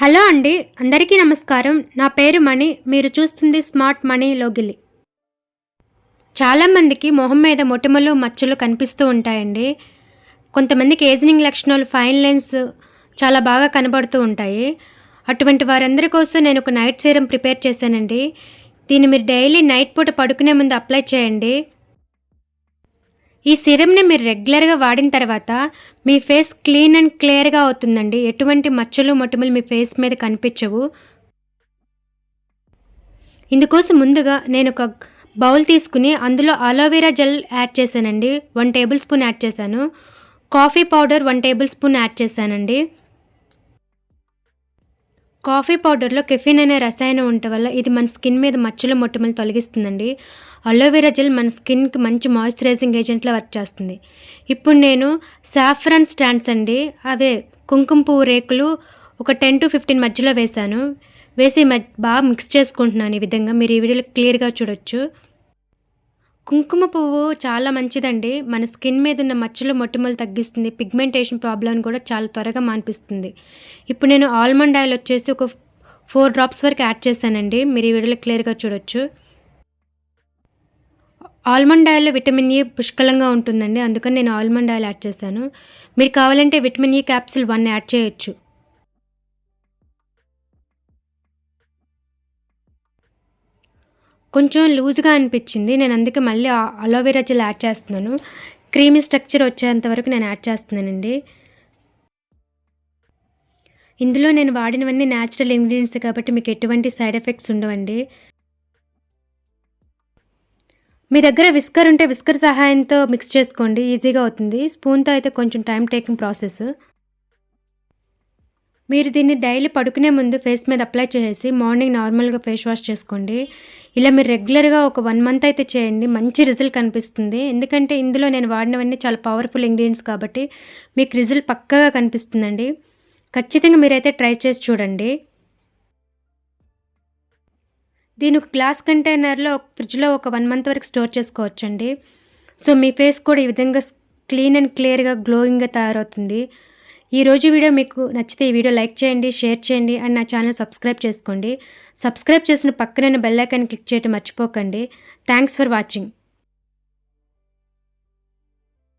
Hello అండి, అందరికీ నమస్కారం. నా పేరు మణి. మీరు చూస్తుంది స్మార్ట్ మనీ లోగిలి. చాలామందికి మొహం మీద మొటిమలు మచ్చలు కనిపిస్తూ ఉంటాయండి. కొంతమందికి ఏజింగ్ లక్షణాలు ఫైన్ లైన్స్ చాలా బాగా కనబడుతూ ఉంటాయి. అటువంటి వారందరి కోసం నేను ఒక నైట్ సీరం ప్రిపేర్ చేశానండి. దీన్ని మీరు డైలీ నైట్ పూట పడుకునే ముందు అప్లై చేయండి. ఈ సీరంని మీరు రెగ్యులర్గా వాడిన తర్వాత మీ ఫేస్ క్లీన్ అండ్ క్లియర్గా అవుతుందండి. ఎటువంటి మచ్చలు మొటిమలు మీ ఫేస్ మీద కనిపించవు. ఇందుకోసం ముందుగా నేను ఒక బౌల్ తీసుకుని అందులో అలోవెరా జెల్ యాడ్ చేశానండి. 1 టేబుల్ స్పూన్ యాడ్ చేశాను. Coffee powder 1 table spoon add చేశానండి. కాఫీ పౌడర్లో కెఫిన్ అనే రసాయనం ఉండటం వల్ల ఇది మన స్కిన్ మీద మచ్చలు మొటిమలు తొలగిస్తుందండి. అలోవెరా జెల్ మన స్కిన్కి మంచి మాయిశ్చరైజింగ్ ఏజెంట్లా వర్క్ చేస్తుంది. ఇప్పుడు నేను సాఫ్రాన్ స్టాండ్స్ అండి, అవే కుంకుమ పువ్వు రేకులు ఒక 10 to 15 మధ్యలో వేశాను. వేసి బాగా మిక్స్ చేసుకుంటున్నాను. ఈ విధంగా మీరు ఈ వీడియోలో క్లియర్గా చూడొచ్చు. కుంకుమ పువ్వు చాలా మంచిదండి. మన స్కిన్ మీద ఉన్న మచ్చలు మొటిమలు తగ్గిస్తుంది. పిగ్మెంటేషన్ ప్రాబ్లమ్ కూడా చాలా త్వరగా మాన్పిస్తుంది. ఇప్పుడు నేను ఆల్మండ్ ఆయిల్ వచ్చేసి ఒక 4 డ్రాప్స్ వరకు యాడ్ చేశానండి. మీరు ఈ వీడియోలో క్లియర్గా చూడొచ్చు. ఆల్మండ్ ఆయిల్లో విటమిన్ ఈ పుష్కలంగా ఉంటుందండి. అందుకని నేను ఆల్మండ్ ఆయిల్ యాడ్ చేశాను. మీరు కావాలంటే విటమిన్ ఈ క్యాప్సిల్ 1 యాడ్ చేయొచ్చు. కొంచెం లూజ్గా అనిపించింది. నేను అందుకే మళ్ళీ అలోవెరా జెల్ యాడ్ చేస్తున్నాను. క్రీమీ స్ట్రక్చర్ వచ్చేంత వరకు నేను యాడ్ చేస్తున్నానండి. ఇందులో నేను వాడినవన్నీ న్యాచురల్ ఇంగ్రీడియంట్స్ కాబట్టి మీకు ఎటువంటి సైడ్ ఎఫెక్ట్స్ ఉండవండి. మీ దగ్గర విస్కర్ ఉంటే విస్కర్ సహాయంతో మిక్స్ చేసుకోండి, ఈజీగా అవుతుంది. స్పూన్తో అయితే కొంచెం టైం టేకింగ్ ప్రాసెస్. మీరు దీన్ని డైలీ పడుకునే ముందు ఫేస్ మీద అప్లై చేసేసి మార్నింగ్ నార్మల్గా ఫేస్ వాష్ చేసుకోండి. ఇలా మీరు రెగ్యులర్గా ఒక 1 మంత్ అయితే చేయండి. మంచి రిజల్ట్ కనిపిస్తుంది. ఎందుకంటే ఇందులో నేను వాడినవన్నీ చాలా పవర్ఫుల్ ఇంగ్రీడియంట్స్ కాబట్టి మీకు రిజల్ట్ పక్కాగా కనిపిస్తుందండి. ఖచ్చితంగా మీరైతే ట్రై చేసి చూడండి. దీని ఒక గ్లాస్ కంటైనర్లో ఫ్రిడ్జ్లో ఒక 1 మంత్ వరకు స్టోర్ చేసుకోవచ్చండి. సో మీ ఫేస్ కూడా ఈ విధంగా క్లీన్ అండ్ క్లియర్గా గ్లోయింగ్గా తయారవుతుంది. ఈరోజు వీడియో మీకు నచ్చితే ఈ వీడియో లైక్ చేయండి, షేర్ చేయండి అండ్ నా ఛానల్ సబ్స్క్రైబ్ చేసుకోండి. సబ్స్క్రైబ్ చేసిన పక్కన బెల్ ఐకాన్ క్లిక్ చేయడం మర్చిపోకండి. Thanks for watching.